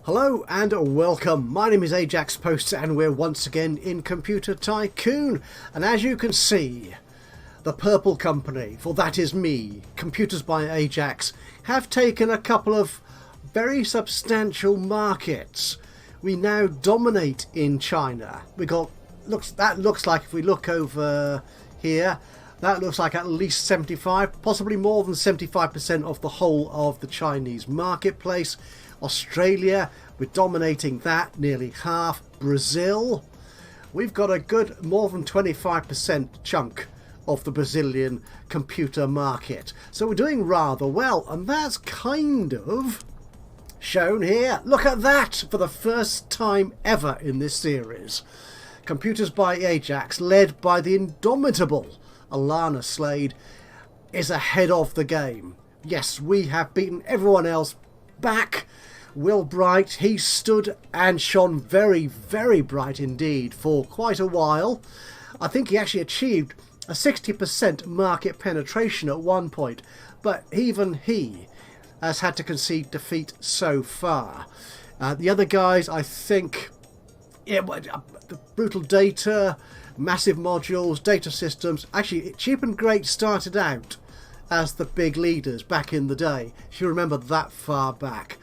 Hello and welcome. My name is Ajaxpost and we're once again in Computer Tycoon. And as you can see, the purple company, for that is me, Computers by Ajax, have taken a couple of very substantial markets. We now dominate in China. That looks like, if we look over here, that looks like at least 75, possibly more than 75% of the whole of the Chinese marketplace. Australia, we're dominating that, nearly half. Brazil, we've got a good more than 25% chunk of the Brazilian computer market. So we're doing rather well, and that's kind of shown here. Look at that! For the first time ever in this series, Computers by Ajax, led by the indomitable Alana Slade, is ahead of the game. Yes, we have beaten everyone else back. Will Bright, he stood and shone very, very bright indeed for quite a while. I think he actually achieved a 60% market penetration at one point, but even he has had to concede defeat so far. The other guys, I think, the brutal data, massive modules, data systems. Actually, Cheap and Great started out as the big leaders back in the day, if you remember that far back.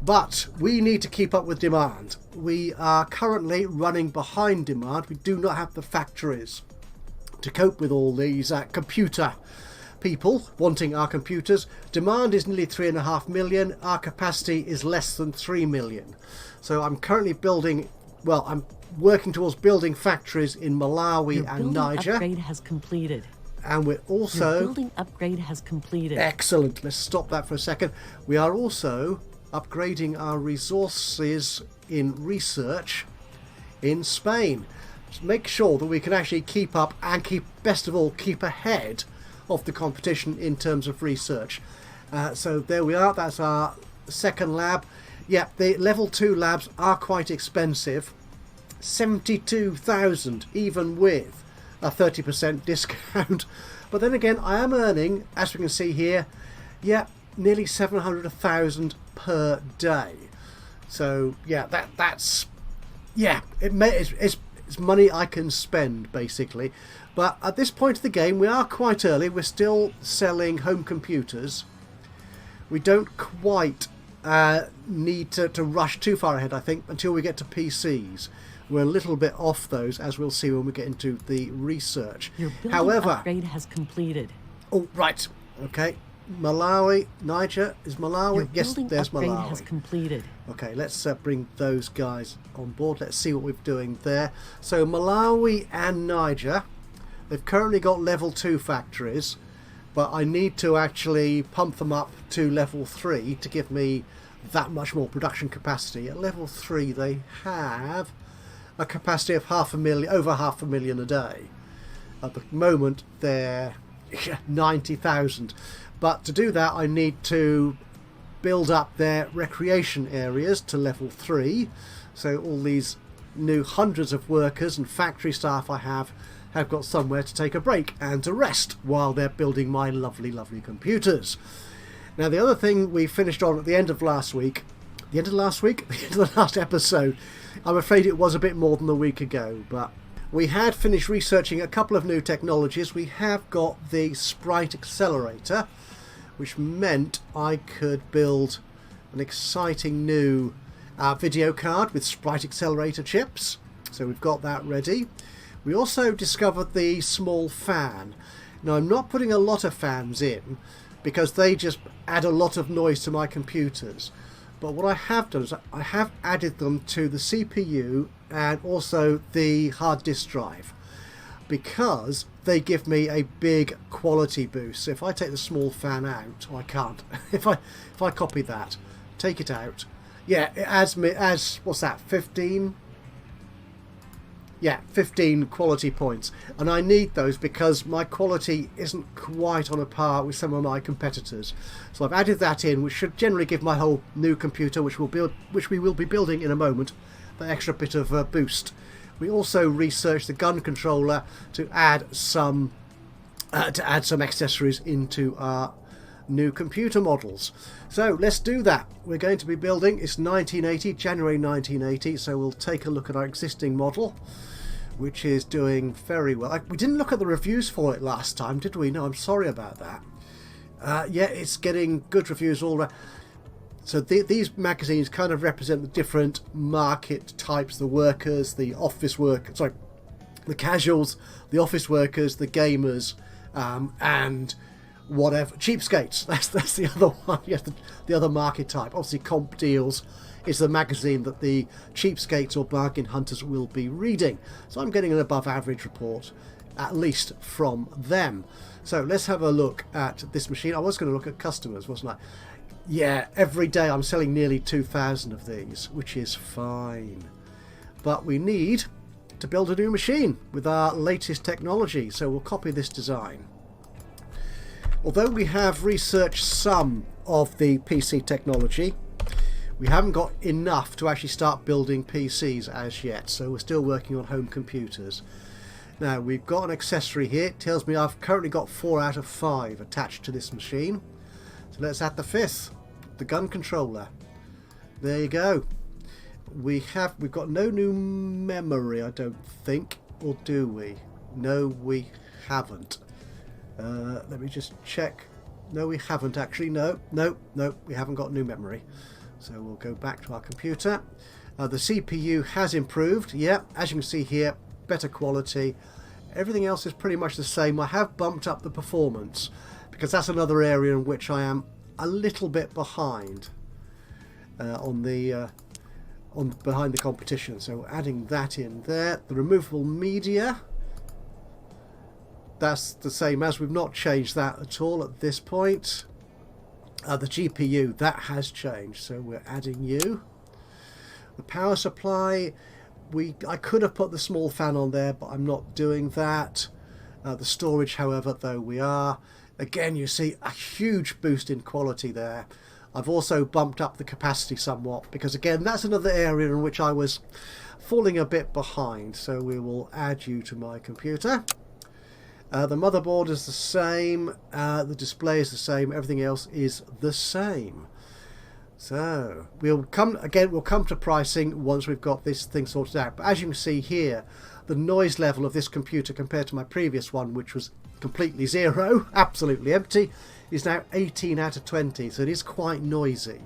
But we need to keep up with demand. We are currently running behind demand. We do not have the factories to cope with all these computer people wanting our computers. Demand is nearly 3.5 million. Our capacity is less than 3 million. So I'm currently I'm working towards building factories in Malawi and Niger. Upgrade has completed. And we're also... Your building upgrade has completed. Excellent. Let's stop that for a second. We are also upgrading our resources in research in Spain. Just make sure that we can actually keep up and best of all, keep ahead of the competition in terms of research. So there we are. That's our second lab. Yeah, the level 2 labs are quite expensive. 72,000 even with a 30% discount. But then again, I am earning, as we can see here, nearly 700,000 per day. So yeah, it's money I can spend basically. But at this point of the game, we are quite early. We're still selling home computers. We don't quite need to rush too far ahead, I think, until we get to PCs. We're a little bit off those, as we'll see when we get into the research. Your building upgrade has completed. Oh, right. Okay. Malawi, Niger, is Malawi? Yes, there's Malawi. Has completed. Okay, let's bring those guys on board. Let's see what we're doing there. So Malawi and Niger, they've currently got level 2 factories, but I need to actually pump them up to level 3 to give me that much more production capacity. At level 3 they have a capacity of over half a million a day. At the moment they're 90,000. But to do that, I need to build up their recreation areas to level 3. So all these new hundreds of workers and factory staff I have got somewhere to take a break and to rest while they're building my lovely, lovely computers. Now, the other thing we finished on at the end of the end of the last episode, I'm afraid it was a bit more than a week ago, but we had finished researching a couple of new technologies. We have got the Sprite Accelerator, which meant I could build an exciting new video card with Sprite Accelerator chips. So we've got that ready. We also discovered the small fan. Now, I'm not putting a lot of fans in because they just add a lot of noise to my computers. But what I have done is I have added them to the CPU and also the hard disk drive, because they give me a big quality boost. So if I take the small fan out, I can't. If I copy that, take it out, yeah, it adds me as what's that, 15? Yeah, 15 quality points, and I need those because my quality isn't quite on a par with some of my competitors. So I've added that in, which should generally give my whole new computer, which we will be building in a moment, that extra bit of boost. We also researched the gun controller to add some accessories into our new computer models. So let's do that. We're going to be building, it's 1980, January 1980, so we'll take a look at our existing model, which is doing very well. We didn't look at the reviews for it last time, did we? No, I'm sorry about that. Yeah, it's getting good reviews all around. So these magazines kind of represent the different market types, the workers, the office workers, sorry, the casuals, the office workers, the gamers, and whatever, cheapskates. That's the other one. Yes, the other market type. Obviously, Comp Deals is the magazine that the cheapskates or bargain hunters will be reading. So I'm getting an above average report, at least from them. So let's have a look at this machine. I was going to look at customers, wasn't I? Yeah, every day I'm selling nearly 2,000 of these, which is fine. But we need to build a new machine with our latest technology, so we'll copy this design. Although we have researched some of the PC technology, we haven't got enough to actually start building PCs as yet, so we're still working on home computers. Now, we've got an accessory here. It tells me I've currently got 4 out of 5 attached to this machine. So let's add the 5th, the gun controller. There you go. We've got no new memory, I don't think, or do we? No, we haven't. Let me just check. No, we haven't actually. No, we haven't got new memory. So we'll go back to our computer. The CPU has improved. Yeah, as you can see here, better quality. Everything else is pretty much the same. I have bumped up the performance, because that's another area in which I am a little bit behind behind the competition. So adding that in there. The removable media, that's the same as, we've not changed that at all at this point. The GPU, that has changed, so we're adding you. The power supply, I could have put the small fan on there, but I'm not doing that. The storage, however, though we are. Again, you see a huge boost in quality there. I've also bumped up the capacity somewhat, because again, that's another area in which I was falling a bit behind. So we will add you to my computer. The motherboard is the same, the display is the same, everything else is the same. So we'll come to pricing once we've got this thing sorted out. But as you can see here, the noise level of this computer compared to my previous one, which was completely zero, absolutely empty, is now 18 out of 20, so it is quite noisy.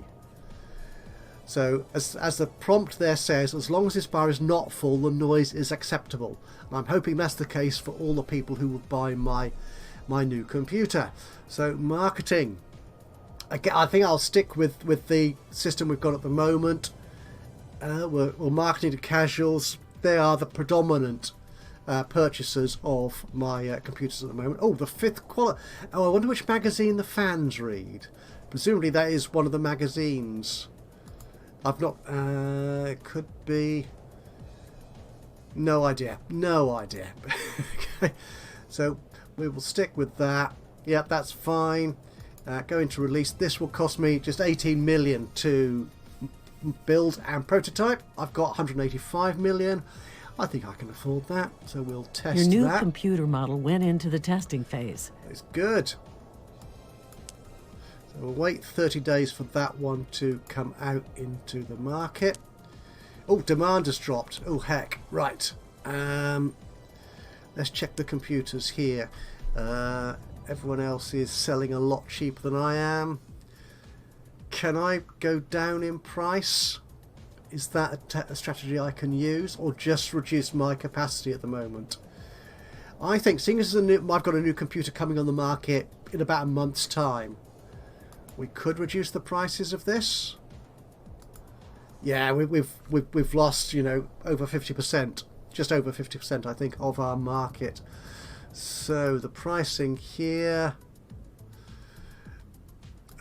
So as the prompt there says, as long as this bar is not full, the noise is acceptable. And I'm hoping that's the case for all the people who will buy my new computer. So marketing, again, I think I'll stick with the system we've got at the moment. We're marketing to casuals. They are the predominant purchasers of my computers at the moment. Oh, the 5th quality. Oh, I wonder which magazine the fans read. Presumably that is one of the magazines. I've not... it could be... No idea. Okay, so we will stick with that. Yeah, that's fine. Going to release. This will cost me just 18 million to build and prototype. I've got 185 million. I think I can afford that, so we'll test that. Your new computer model went into the testing phase. It's good. So we'll wait 30 days for that one to come out into the market. Oh, demand has dropped. Oh, heck. Right. Let's check the computers here. Everyone else is selling a lot cheaper than I am. Can I go down in price? Is that a strategy I can use, or just reduce my capacity at the moment? I think, seeing as I've got a new computer coming on the market in about a month's time, we could reduce the prices of this. Yeah, we've lost, you know, over 50%, just over 50%, I think, of our market. So the pricing here.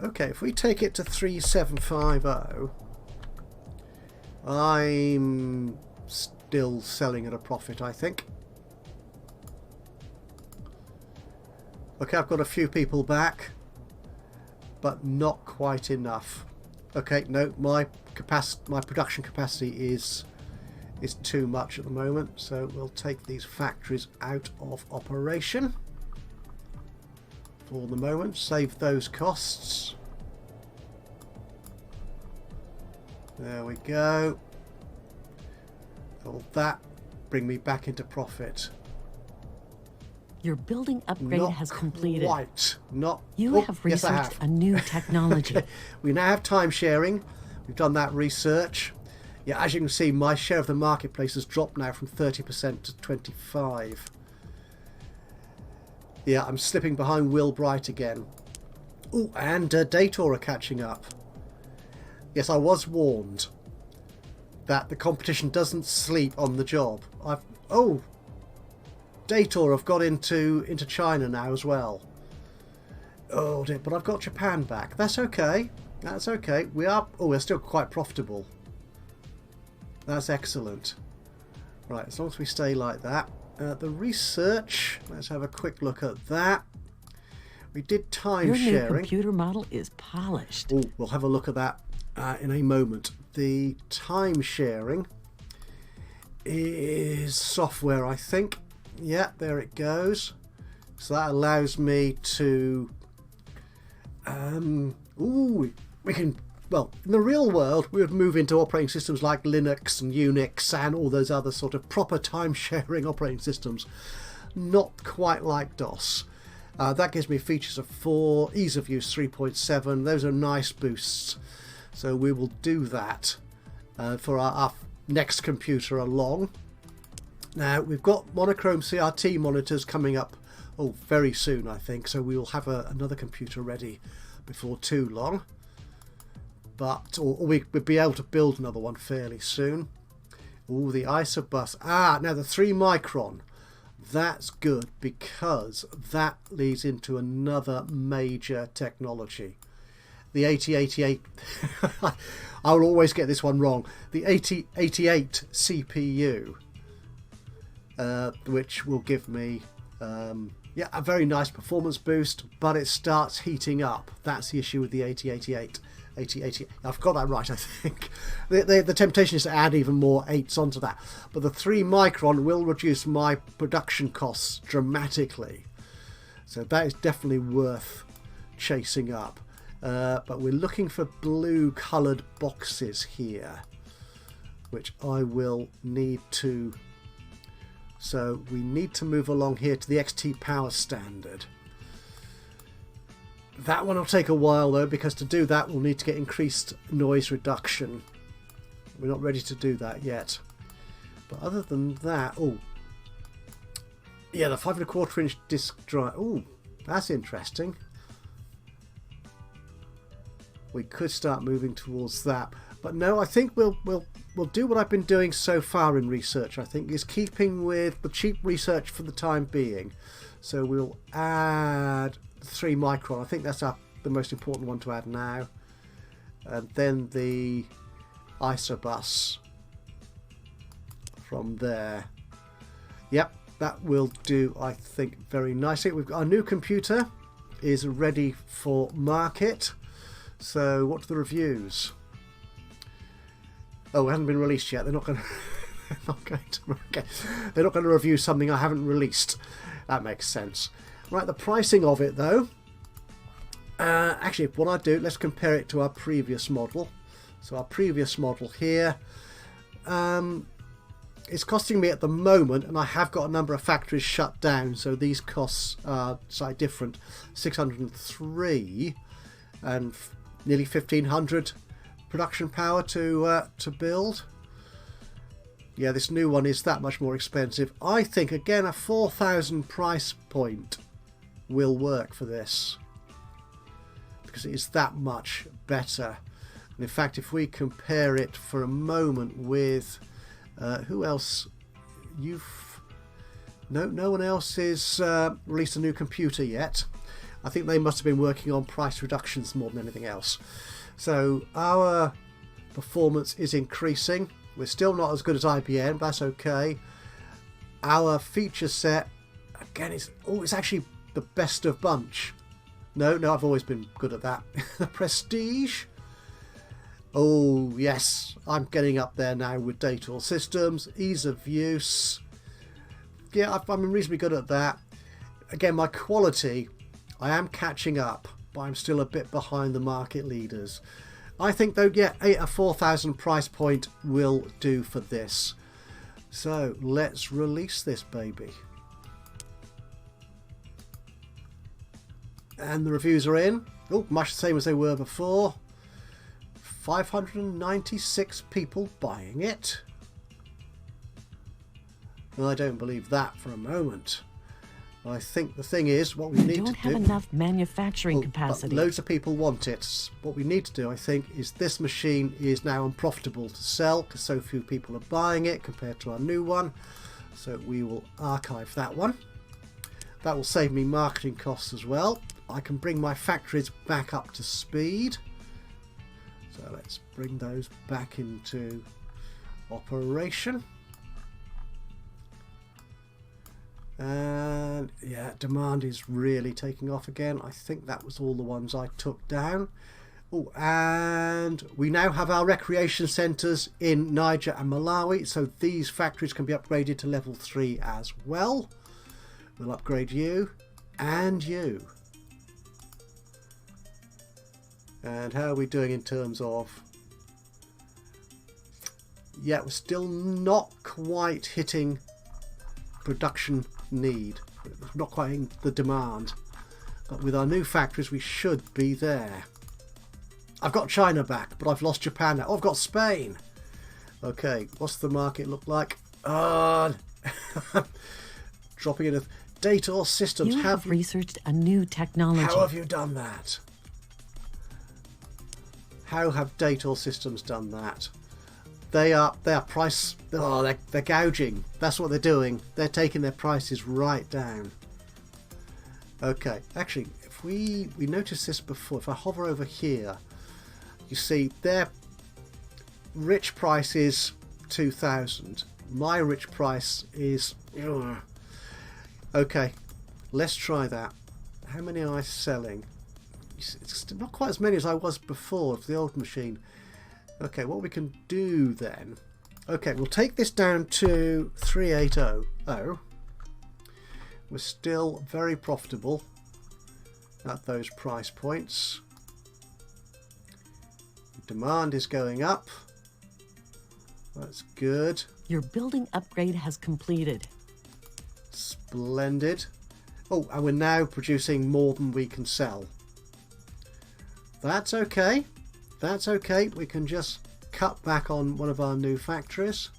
Okay, if we take it to 3750. I'm still selling at a profit, I think. Okay, I've got a few people back, but not quite enough. Okay, no, my production capacity is too much at the moment, so we'll take these factories out of operation. for the moment. Save those costs. There we go. All that bring me back into profit. Your building upgrade Not has completed. Quite. Not. You Oh, have yes, I researched have. a new technology. Okay. We now have time sharing. We've done that research. Yeah, as you can see, my share of the marketplace has dropped now from 30% to 25%. Yeah, I'm slipping behind Will Bright again. Oh, and Dator are catching up. Yes, I was warned that the competition doesn't sleep on the job. Dator have got into China now as well. Oh dear, but I've got Japan back. That's okay. That's okay. We're still quite profitable. That's excellent. Right, as long as we stay like that. The research, let's have a quick look at that. We did time Your sharing. new computer model is polished. Oh, we'll have a look at that in a moment. The time sharing is software, I think. Yeah, there it goes. So that allows me to we can, well, in the real world we would move into operating systems like Linux and Unix and all those other sort of proper time sharing operating systems. Not quite like DOS. That gives me features of 4, ease of use 3.7. Those are nice boosts. So we will do that for our next computer along. Now we've got monochrome CRT monitors coming up very soon, I think, so we will have another computer ready before too long, or we would be able to build another one fairly soon. The Isobus, now the 3 micron, that's good because that leads into another major technology. The 8088 I will always get this one wrong. The 8088 CPU, which will give me a very nice performance boost, but it starts heating up. That's the issue with the 8088. I've got that right, I think. The temptation is to add even more 8s onto that, but the 3 micron will reduce my production costs dramatically, so that is definitely worth chasing up. But we're looking for blue coloured boxes here, which I will need to. So we need to move along here to the XT power standard. That one will take a while though, because to do that we'll need to get increased noise reduction. We're not ready to do that yet. But other than that, the 5 1/4 inch disc drive. That's interesting. We could start moving towards that, but no, I think we'll do what I've been doing so far in research. I think is keeping with the cheap research for the time being. So we'll add 3 micron. I think that's the most important one to add now, and then the Isobus from there. Yep, that will do, I think, very nicely. We've got our new computer is ready for market. So what are the reviews? It hasn't been released yet. They're not going to review something I haven't released. That makes sense. Right, the pricing of it though. Actually, what I do, let's compare it to our previous model. So our previous model here, it's costing me at the moment, and I have got a number of factories shut down, so these costs are slightly different. 603 and nearly 1500 production power to build. Yeah, this new one is that much more expensive. I think again a 4,000 price point will work for this, because it is that much better. And in fact, if we compare it for a moment with who else? No one else has released a new computer yet. I think they must have been working on price reductions more than anything else. So our performance is increasing. We're still not as good as IBM, but that's okay. Our feature set, again, it's actually the best of bunch. No, I've always been good at that. The Prestige. Oh yes, I'm getting up there now with Dator systems. Ease of use. Yeah, I'm reasonably good at that. Again, my quality, I am catching up, but I'm still a bit behind the market leaders. I think though, yeah, a 4,000 price point will do for this. So let's release this baby. And the reviews are in. Oh, much the same as they were before. 596 people buying it. I don't believe that for a moment. I think the thing is, what we need to do... don't have enough manufacturing capacity. Loads of people want it. What we need to do, I think, is this machine is now unprofitable to sell because so few people are buying it compared to our new one. So we will archive that one. That will save me marketing costs as well. I can bring my factories back up to speed. So let's bring those back into operation. And yeah, demand is really taking off again. I think that was all the ones I took down. Oh, and we now have our recreation centres in Niger and Malawi, so these factories can be upgraded to level 3 as well. We'll upgrade you and you. And how are we doing in terms of... Yeah, we're still not quite hitting production need. Not quite hitting the demand. But with our new factories, we should be there. I've got China back, but I've lost Japan now. Oh, I've got Spain. Okay, what's the market look like? Dropping in of Dator Systems. You have researched a new technology. How have you done that? How have Dator Systems done that? They are price. Oh, they're gouging. That's what they're doing. They're taking their prices right down. Okay, actually, if we noticed this before. If I hover over here, you see their rich price is 2,000. My rich price is. Ugh. Okay, let's try that. How many am I selling? It's not quite as many as I was before of the old machine. Okay, what we can do then... Okay, we'll take this down to 380. Oh, we're still very profitable at those price points. Demand is going up. That's good. Your building upgrade has completed. Splendid. Oh, and we're now producing more than we can sell. That's okay. That's okay. We can just cut back on one of our new factories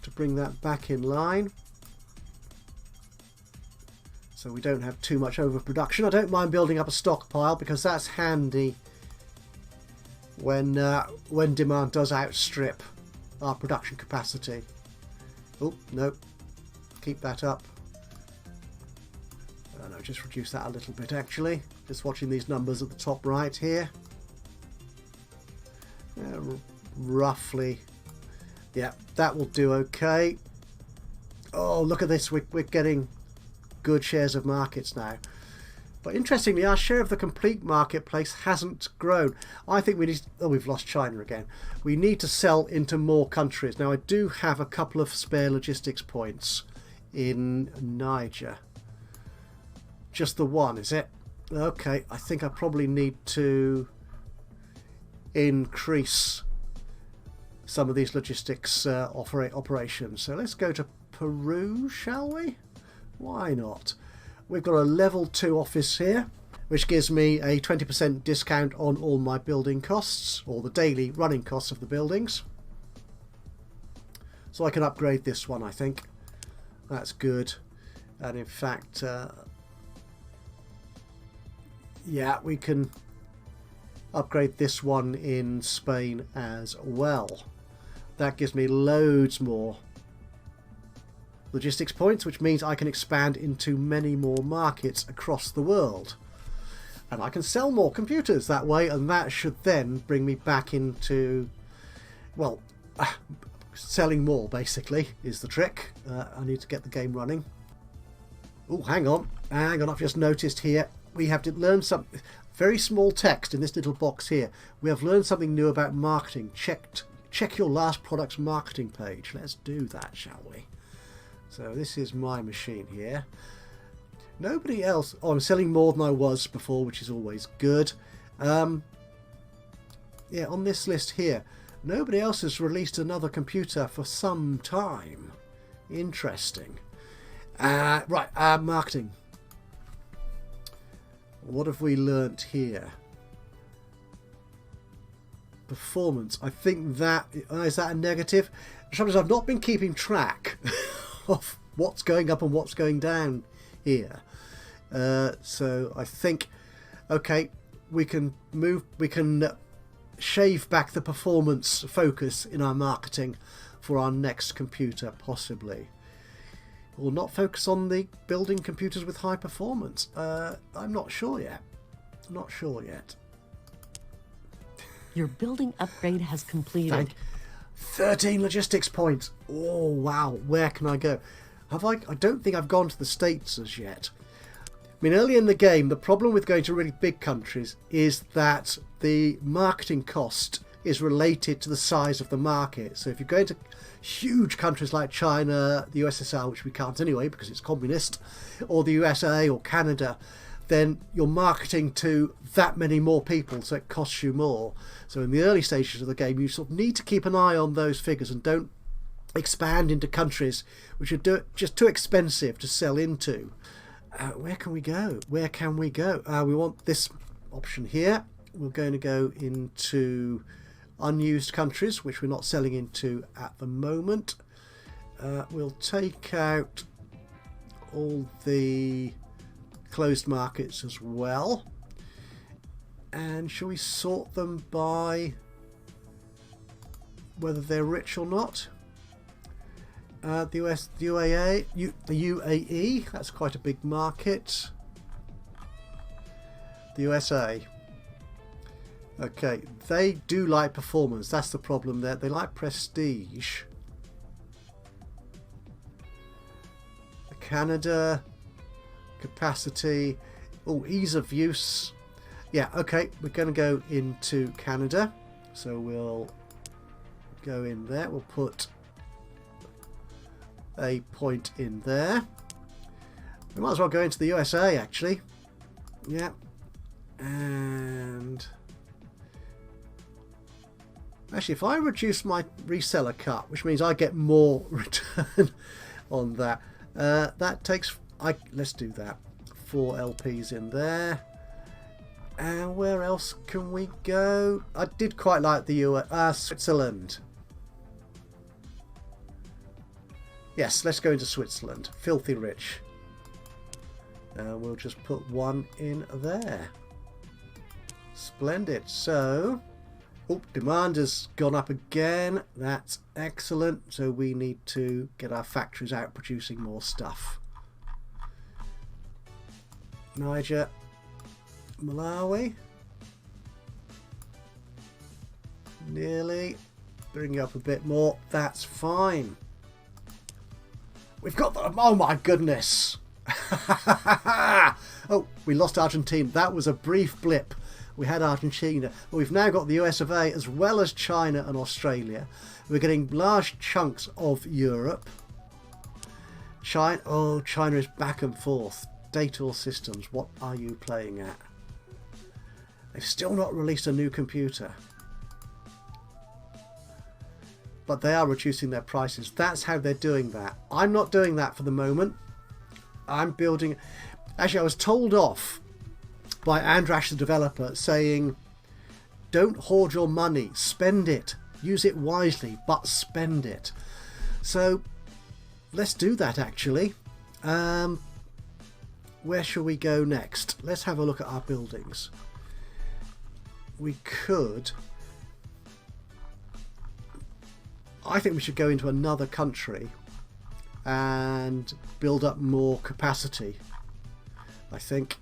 to bring that back in line. So we don't have too much overproduction. I don't mind building up a stockpile because that's handy when demand does outstrip our production capacity. Oh, no. Keep that up. Oh, no, just reduce that a little bit actually. Just watching these numbers at the top right here. Roughly. Yeah, that will do okay. Oh, look at this. We're getting good shares of markets now. But interestingly, our share of the complete marketplace hasn't grown. I think we need... Oh, we've lost China again. We need to sell into more countries. Now, I do have a couple of spare logistics points in Niger. Just the one, is it? Okay, I think I probably need to increase some of these logistics operations. So let's go to Peru, shall we? Why not? We've got a level 2 office here, which gives me a 20% discount on all my building costs, or the daily running costs of the buildings. So I can upgrade this one, I think. That's good. And in fact, yeah, we can upgrade this one in Spain as well. That gives me loads more logistics points, which means I can expand into many more markets across the world. And I can sell more computers that way, and that should then bring me back into, well, selling more basically is the trick. I need to get the game running. Oh, hang on, I've just noticed here we have to learn some very small text in this little box here. We have learned something new about marketing. Check your last product's marketing page. Let's do that, shall we? So this is my machine here. Nobody else. Oh, I'm selling more than I was before, which is always good. Yeah, on this list here, nobody else has released another computer for some time. Interesting. Right, marketing. What have we learnt here? Performance. I think that... is that a negative? The trouble is I've not been keeping track of what's going up and what's going down here. So I think... Okay, we can move... We can shave back the performance focus in our marketing for our next computer, possibly. We'll not focus on the building computers with high performance. I'm not sure yet. Not sure yet. Your building upgrade has completed. 13 logistics points. Oh, wow. Where can I go? I don't think I've gone to the States as yet. I mean, early in the game, the problem with going to really big countries is that the marketing cost is related to the size of the market. So if you're going to huge countries like China, the USSR, which we can't anyway because it's communist, or the USA or Canada, then you're marketing to that many more people, so it costs you more. So in the early stages of the game, you sort of need to keep an eye on those figures and don't expand into countries which are just too expensive to sell into. Where can we go? Where can we go? We want this option here. We're going to go into unused countries, which we're not selling into at the moment. We'll take out all the closed markets as well. And shall we sort them by whether they're rich or not? The UAE, that's quite a big market. The USA. Okay, they do like performance. That's the problem there. They like prestige. Canada, capacity. Oh, ease of use. Yeah, okay, we're going to go into Canada. So we'll go in there. We'll put a point in there. We might as well go into the USA, actually. Yeah. And actually, if I reduce my reseller cut, which means I get more return on that, that takes... let's do that. 4 LPs in there. And where else can we go? I did quite like the Switzerland. Yes, let's go into Switzerland. Filthy rich. And we'll just put one in there. Splendid. So, oh, demand has gone up again. That's excellent. So we need to get our factories out producing more stuff. Niger, Malawi. Nearly. Bring up a bit more. That's fine. We've got the... Oh my goodness. Oh, we lost Argentina. That was a brief blip. We had Argentina. But we've now got the US of A as well as China and Australia. We're getting large chunks of Europe. China. Oh, China is back and forth. Dator Systems, what are you playing at? They've still not released a new computer. But they are reducing their prices. That's how they're doing that. I'm not doing that for the moment. I'm building... Actually, I was told off by Andrash, the developer, saying, don't hoard your money. Spend it. Use it wisely, but spend it. So, let's do that, actually. Where shall we go next? Let's have a look at our buildings. We could... I think we should go into another country and build up more capacity. I think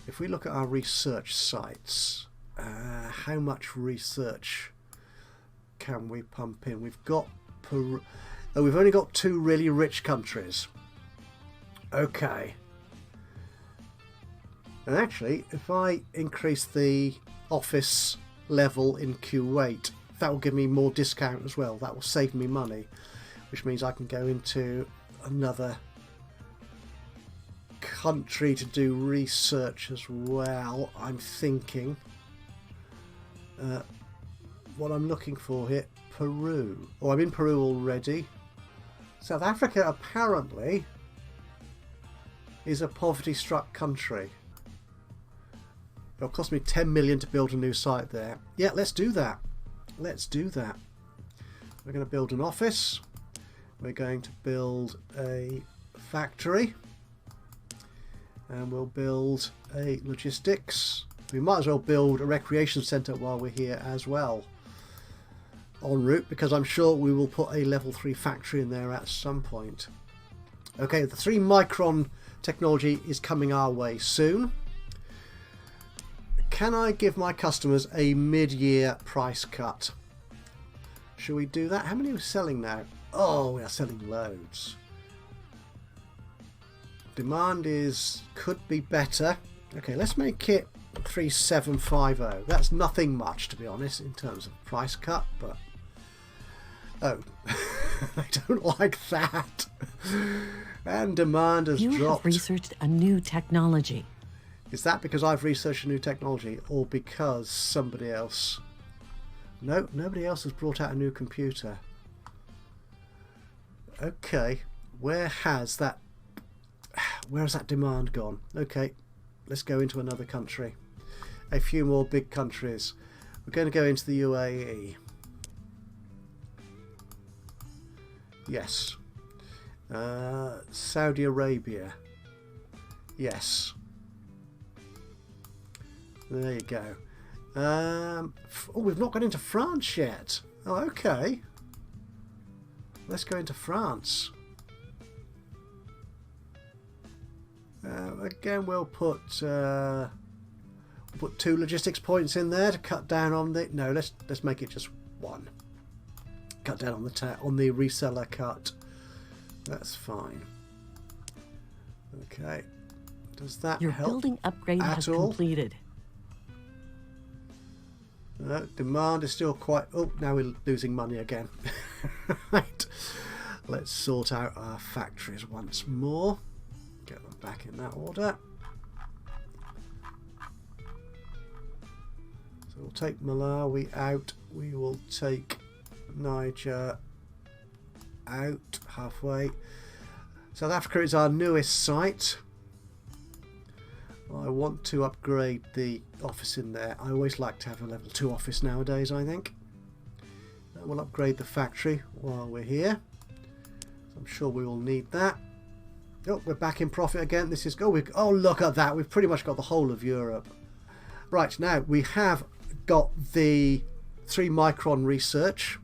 if we look at our research sites, how much research can we pump in? We've got Peru. Oh, we've only got 2 really rich countries. Okay. And actually, if I increase the office level in Kuwait, that will give me more discount as well. That will save me money, which means I can go into another country to do research as well, I'm thinking. What I'm looking for here, Peru. Oh, I'm in Peru already. South Africa apparently is a poverty-struck country. It'll cost me 10 million to build a new site there. Yeah, let's do that. Let's do that. We're going to build an office. We're going to build a factory. And we'll build a logistics. We might as well build a recreation centre while we're here as well. En route, because I'm sure we will put a level 3 factory in there at some point. Okay, the 3 micron technology is coming our way soon. Can I give my customers a mid-year price cut? Should we do that? How many are we selling now? Oh, we are selling loads. Demand could be better. Okay, let's make it 3750. That's nothing much, to be honest, in terms of price cut, but oh, I don't like that. And demand has dropped. You have researched a new technology. Is that because I've researched a new technology, or because somebody else? No, nobody else has brought out a new computer. Okay, where has that demand gone? Okay, let's go into another country. A few more big countries. We're going to go into the UAE. Yes. Saudi Arabia. Yes. There you go. Oh, we've not got into France yet. Oh, okay. Let's go into France. Again, we'll put 2 logistics points in there to cut down on the. No, let's make it just 1. Cut down on the reseller cut. That's fine. Okay. Does that Your help building upgrade at has all? completed. No, demand is still quite. Oh, now we're losing money again. Right. Let's sort out our factories once more. Get them back in that order. So we'll take Malawi out. We will take Niger out halfway. South Africa is our newest site. I want to upgrade the office in there. I always like to have a level 2 office nowadays, I think. We'll upgrade the factory while we're here. I'm sure we will need that. Oh, we're back in profit again. This is oh, look at that. We've pretty much got the whole of Europe. Right, now we have got the 3 micron research.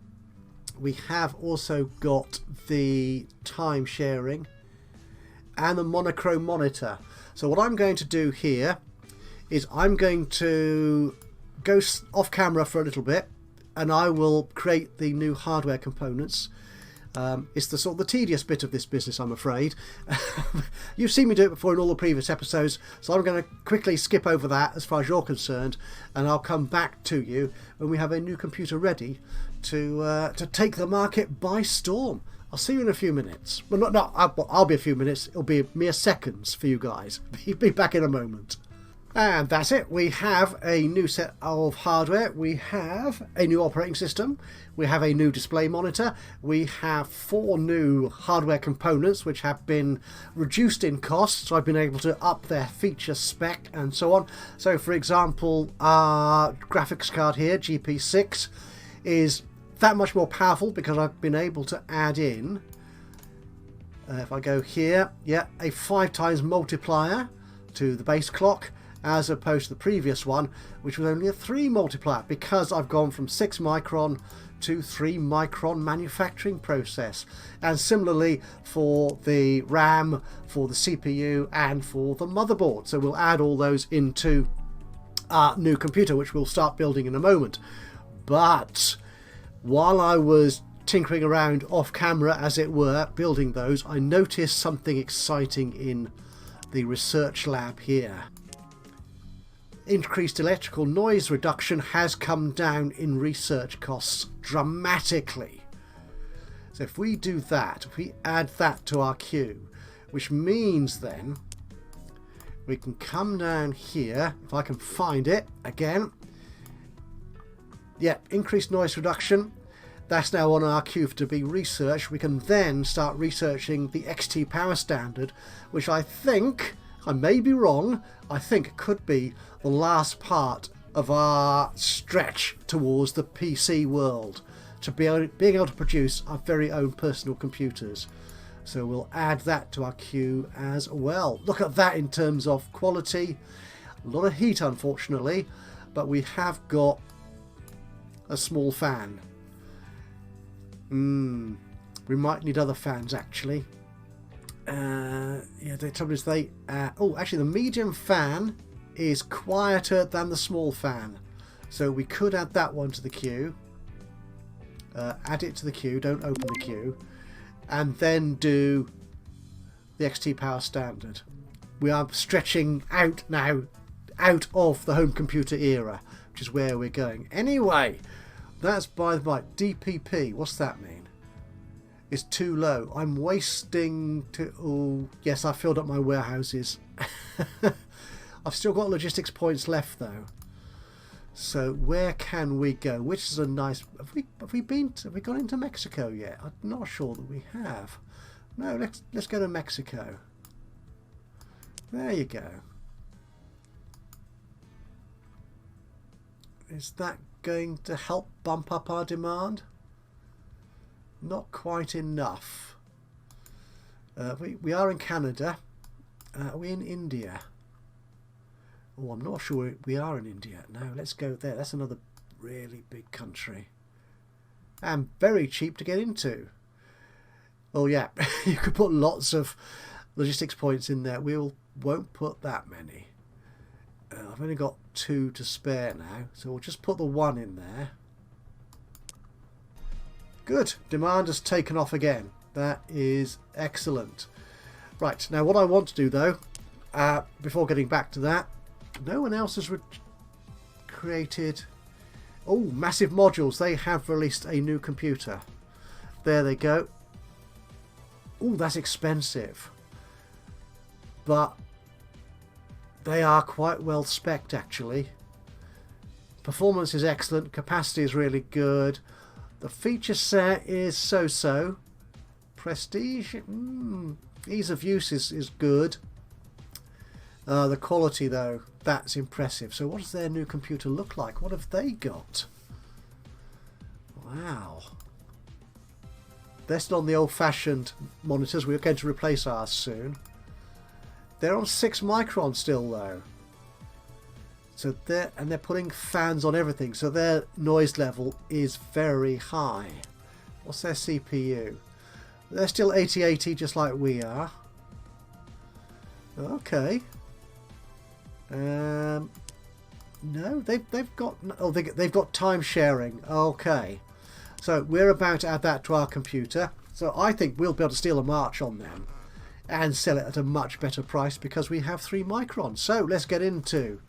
We have also got the time sharing and the monochrome monitor. So what I'm going to do here is I'm going to go off camera for a little bit, and I will create the new hardware components. It's the sort of the tedious bit of this business, I'm afraid. You've seen me do it before in all the previous episodes, so I'm going to quickly skip over that as far as you're concerned, and I'll come back to you when we have a new computer ready to take the market by storm. I'll see you in a few minutes. Well, I'll be a few minutes. It'll be mere seconds for you guys. Be back in a moment. And that's it. We have a new set of hardware. We have a new operating system. We have a new display monitor. We have 4 new hardware components which have been reduced in cost. So I've been able to up their feature spec and so on. So for example, our graphics card here, GP6, is that much more powerful because I've been able to add in, if I go here, yeah, a 5 times multiplier to the base clock, as opposed to the previous one, which was only a 3 multiplier, because I've gone from 6 micron to 3 micron manufacturing process. And similarly for the RAM, for the CPU, and for the motherboard. So we'll add all those into our new computer, which we'll start building in a moment. But while I was tinkering around off camera, as it were, building those, I noticed something exciting in the research lab here. Increased electrical noise reduction has come down in research costs dramatically. So if we do that, if we add that to our queue, which means then we can come down here, if I can find it again. Yeah, increased noise reduction. That's now on our queue to be researched. We can then start researching the XT power standard, which I think, I may be wrong, I think could be the last part of our stretch towards the PC world, to being able to produce our very own personal computers. So we'll add that to our queue as well. Look at that in terms of quality. A lot of heat, unfortunately, but we have got a small fan. We might need other fans, actually. Yeah, the trouble is actually the medium fan is quieter than the small fan, so we could add that one to the queue. Add it to the queue, don't open the queue, and then do the XT power standard. We are stretching out now, out of the home computer era, which is where we're going. Anyway, that's by the by. DPP, what's that mean? It's too low. I'm wasting to... Oh, yes, I filled up my warehouses. I've still got logistics points left, though. So where can we go? Which is a nice... Have we gone into Mexico yet? I'm not sure that we have. No, let's go to Mexico. There you go. Is that going to help bump up our demand? Not quite enough. We are in Canada. Are we in India? Oh, I'm not sure we are in India. No, let's go there. That's another really big country. And very cheap to get into. Oh yeah, you could put lots of logistics points in there. We won't put that many. I've only got 2 to spare now, so we'll just put the 1 in there. Good. Demand has taken off again. That is excellent. Right, now what I want to do though, before getting back to that, no one else has created... Oh, Massive Modules. They have released a new computer. There they go. Oh, that's expensive. But they are quite well spec'd, actually. Performance is excellent. Capacity is really good. The feature set is so-so. Prestige? Ease of use is good. The quality, though, that's impressive. So what does their new computer look like? What have they got? Wow. They're still on the old-fashioned monitors. We're going to replace ours soon. They're on 6 micron still, though. So they're putting fans on everything, so their noise level is very high. What's their CPU? They're still 8080, just like we are. Okay. No, they've got time sharing. Okay. So we're about to add that to our computer. So I think we'll be able to steal a march on them and sell it at a much better price because we have 3 microns. So let's get into...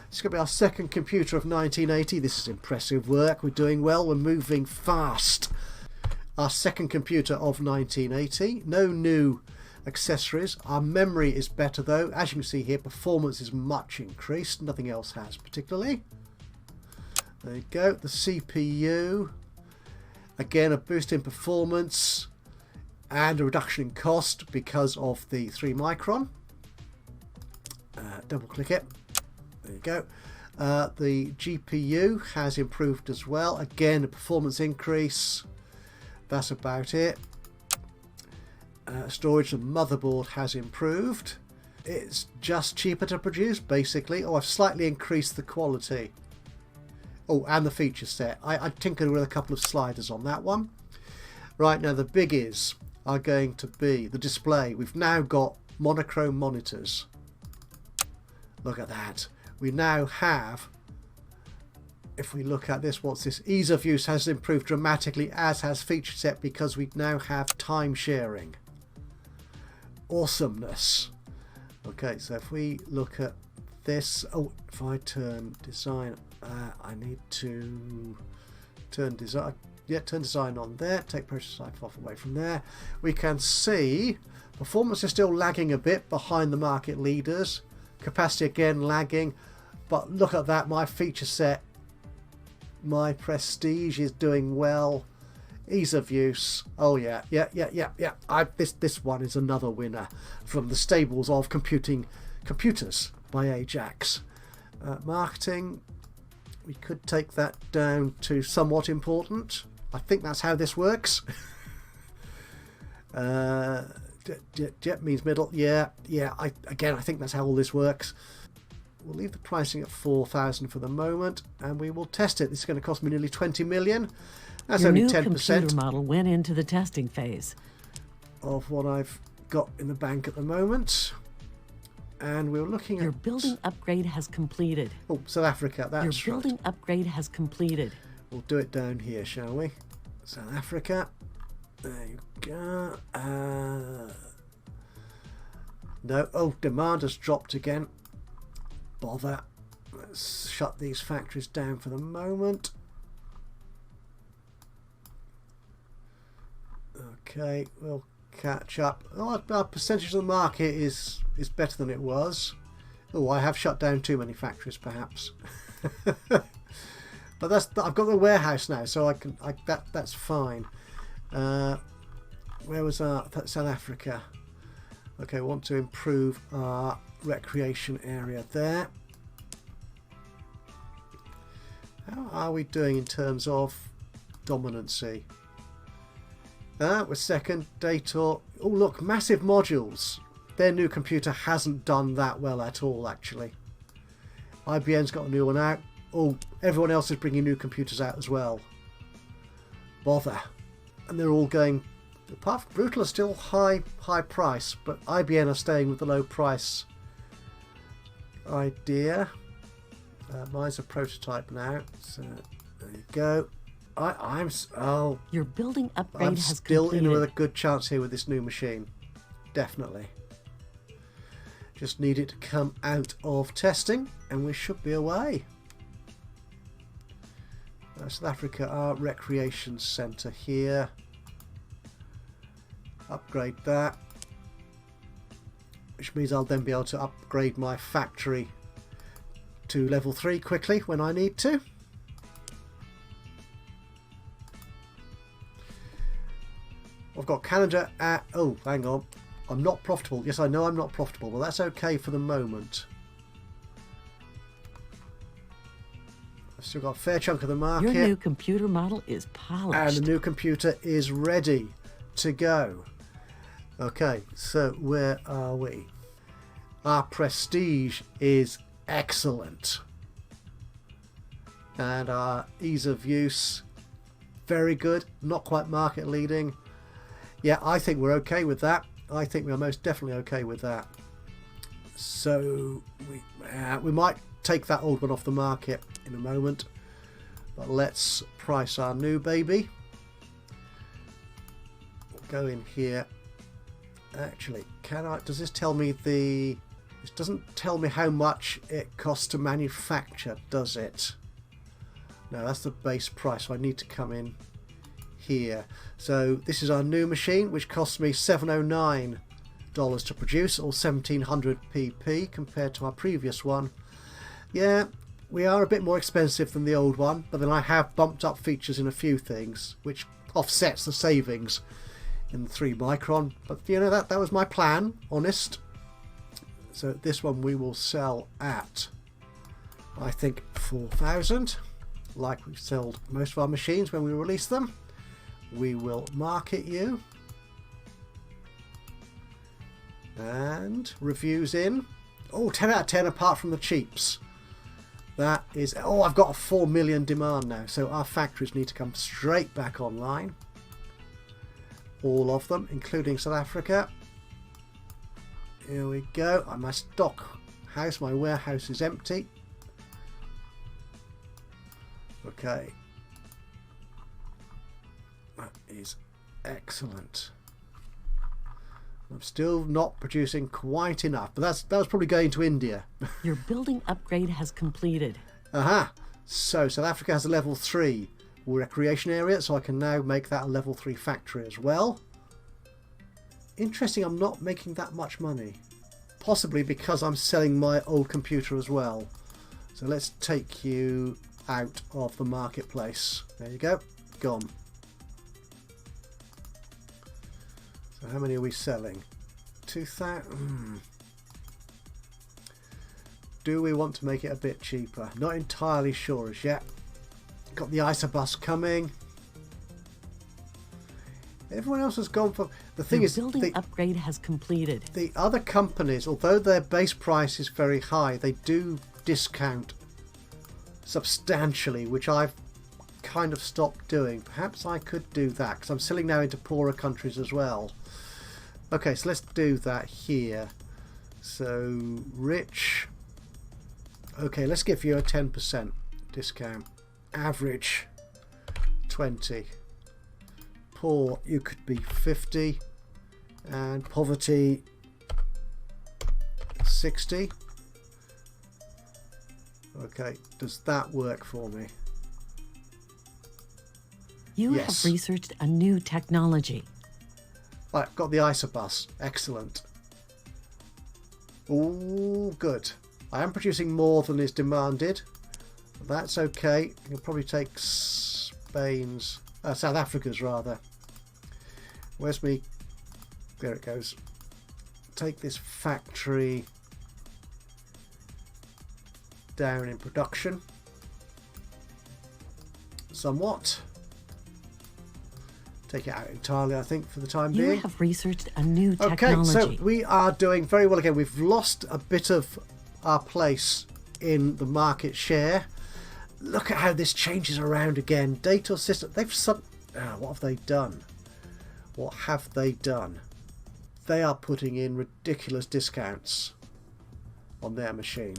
It's going to be our second computer of 1980. This is impressive work. We're doing well. We're moving fast. Our second computer of 1980. No new accessories. Our memory is better though. As you can see here, performance is much increased. Nothing else has particularly. There you go. The CPU. Again, a boost in performance and a reduction in cost because of the 3 micron. Double click it. There you go. The GPU has improved as well. Again, a performance increase. That's about it. Storage and motherboard has improved. It's just cheaper to produce, basically. Oh, I've slightly increased the quality. Oh, and the feature set. I tinkered with a couple of sliders on that one. Right, now the biggies are going to be the display. We've now got monochrome monitors. Look at that. We now have, if we look at this, what's this? Ease of use has improved dramatically, as has feature set, because we now have time sharing. Awesomeness. Okay, so if we look at this, oh, if I turn design, I need to turn design. Yeah, turn design on there. Take prototype off away from there. We can see performance is still lagging a bit behind the market leaders. Capacity again lagging. But look at that, my feature set. My prestige is doing well. Ease of use. Oh yeah. This one is another winner from the stables of computers by Ajax. Marketing. We could take that down to somewhat important. I think that's how this works. Jet means middle. Yeah. I think that's how all this works. We'll leave the pricing at 4,000 for the moment, and we will test it. This is going to cost me nearly 20 million. That's Your only new 10% computer model went into the testing phase of what I've got in the bank at the moment. And we're looking at... Your building upgrade has completed. Oh, South Africa, that's Your building upgrade has completed. We'll do it down here, shall we? South Africa. There you go. No. Oh, demand has dropped again. Bother. Let's shut these factories down for the moment. Okay, we'll catch up. Oh, our percentage of the market is better than it was. Oh, I have shut down too many factories, perhaps. But I've got the warehouse now, so that's fine. Where was South Africa? Okay, we want to improve our recreation area there. How are we doing in terms of dominancy? We're second. Data. Oh look, massive modules. Their new computer hasn't done that well at all, actually. IBM's got a new one out. Oh, everyone else is bringing new computers out as well. Bother. And they're all going... Apart from Brutal are still high price, but IBM are staying with the low price idea. Mine's a prototype now, so there you go. Your building upgrade I'm has still completed. in with a good chance here with this new machine. Definitely. Just need it to come out of testing, and we should be away. South Africa, our recreation centre here. Upgrade that, which means I'll then be able to upgrade my factory to level 3 quickly when I need to. I've got Canada at... Oh, hang on. I'm not profitable. Yes, I know I'm not profitable, but that's okay for the moment. I've still got a fair chunk of the market. Your new computer model is polished. And the new computer is ready to go. Okay, so where are we? Our prestige is excellent. And our ease of use, very good. Not quite market leading. Yeah, I think we're okay with that. I think we're most definitely okay with that. So we might take that old one off the market in a moment. But let's price our new baby. We'll go in here. Actually, does this tell me this doesn't tell me how much it costs to manufacture, does it? No, that's the base price, so I need to come in here. So this is our new machine, which costs me $709 to produce, or 1700 pp compared to our previous one. Yeah, we are a bit more expensive than the old one, but then I have bumped up features in a few things, which offsets the savings in the 3 micron, but you know, that was my plan, honest. So this one we will sell at, I think, 4,000, like we've sold most of our machines when we release them. We will market you, and reviews in. Oh, 10 out of 10 apart from the cheaps. That is... Oh, I've got a 4 million demand now, so our factories need to come straight back online. All of them, including South Africa. Here we go. My stock house, my warehouse is empty. Okay. That is excellent. I'm still not producing quite enough, but that was probably going to India. Your building upgrade has completed. Aha! So South Africa has a level 3 recreation area, so I can now make that a level 3 factory as well. Interesting, I'm not making that much money. possibly because I'm selling my old computer as well. So let's take you out of the marketplace. There you go. Gone. So how many are we selling? 2,000. Do we want to make it a bit cheaper? Not entirely sure as yet. Got the Ajaxpost coming. Everyone else has gone for... The thing is, building upgrade has completed. The other companies, although their base price is very high, they do discount substantially, which I've kind of stopped doing. Perhaps I could do that, because I'm selling now into poorer countries as well. Okay, so let's do that here. So, rich. Okay, let's give you a 10% discount. Average, 20. Poor, you could be 50. And poverty, 60. Okay, does that work for me? You have researched a new technology. Right, got the Ajaxpost. Excellent. Oh, good. I am producing more than is demanded. That's okay. I can probably take Spain's... South Africa's, rather. Where's me? There it goes. Take this factory down in production. Somewhat. Take it out entirely, I think, for the time being. You have researched a new technology. Okay, so we are doing very well again. We've lost a bit of our place in the market share. Look at how this changes around again. Data system. They've what have they done? What have they done? They are putting in ridiculous discounts on their machine.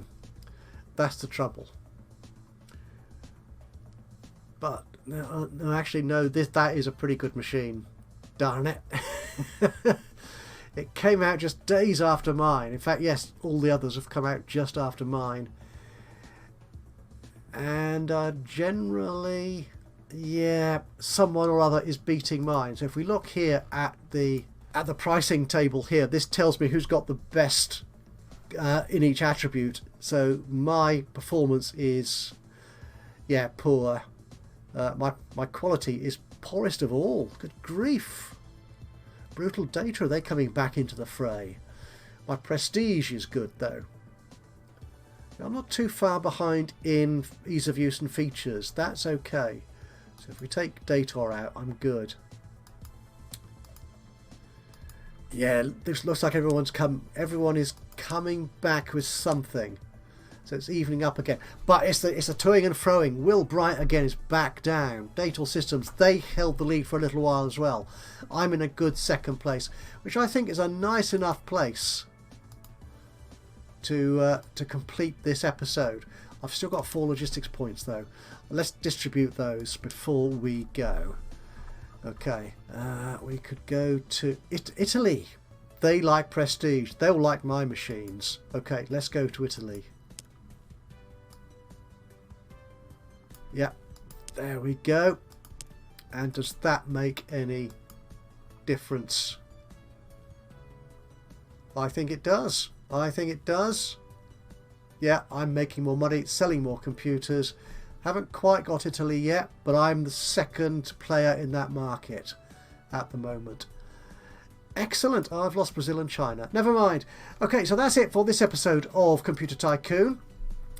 That's the trouble. But no, actually, no. That is a pretty good machine. Darn it! It came out just days after mine. In fact, yes, all the others have come out just after mine. And generally, yeah, someone or other is beating mine. So if we look here at the pricing table here, this tells me who's got the best in each attribute. So my performance is, yeah, poor. My quality is poorest of all. Good grief. Brutal data, are they coming back into the fray? My prestige is good though. I'm not too far behind in ease of use and features. That's okay. So if we take data out, I'm good. Yeah, this looks like everyone is coming back with something. So it's evening up again. But it's the toing and froing. Will Bright again is back down. Data Systems, they held the lead for a little while as well. I'm in a good second place, which I think is a nice enough place to complete this episode. I've still got 4 logistics points though. Let's distribute those before we go. Okay, we could go to Italy. They like prestige. They'll like my machines. Okay, let's go to Italy. Yeah, there we go. And does that make any difference? I think it does. I think it does. Yeah, I'm making more money, selling more computers. Haven't quite got Italy yet, but I'm the second player in that market at the moment. Excellent. Oh, I've lost Brazil and China. Never mind. Okay, so that's it for this episode of Computer Tycoon.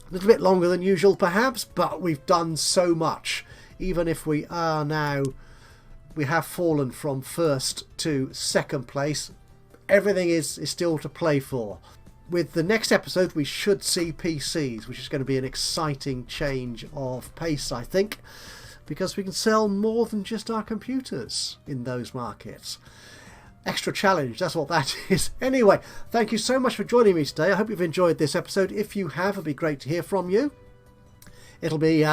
A little bit longer than usual, perhaps, but we've done so much. Even if we have fallen from first to second place, everything is still to play for. With the next episode, we should see PCs, which is going to be an exciting change of pace, I think, because we can sell more than just our computers in those markets. Extra challenge, that's what that is. Anyway, thank you so much for joining me today. I hope you've enjoyed this episode. If you have, it'll be great to hear from you. It'll be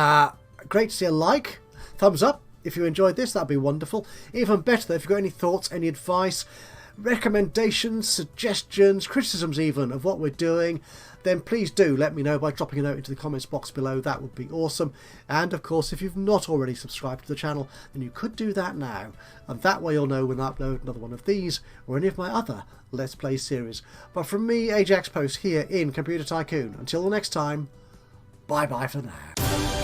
great to see a like, thumbs up. If you enjoyed this, that'd be wonderful. Even better, though, if you've got any thoughts, any advice, recommendations, suggestions, criticisms even of what we're doing, then please do let me know by dropping a note into the comments box below. That would be awesome. And of course, if you've not already subscribed to the channel, then you could do that now, and that way you'll know when I upload another one of these or any of my other Let's Play series. But from me, Ajaxpost, here in Computer Tycoon, until the next time, bye bye for now.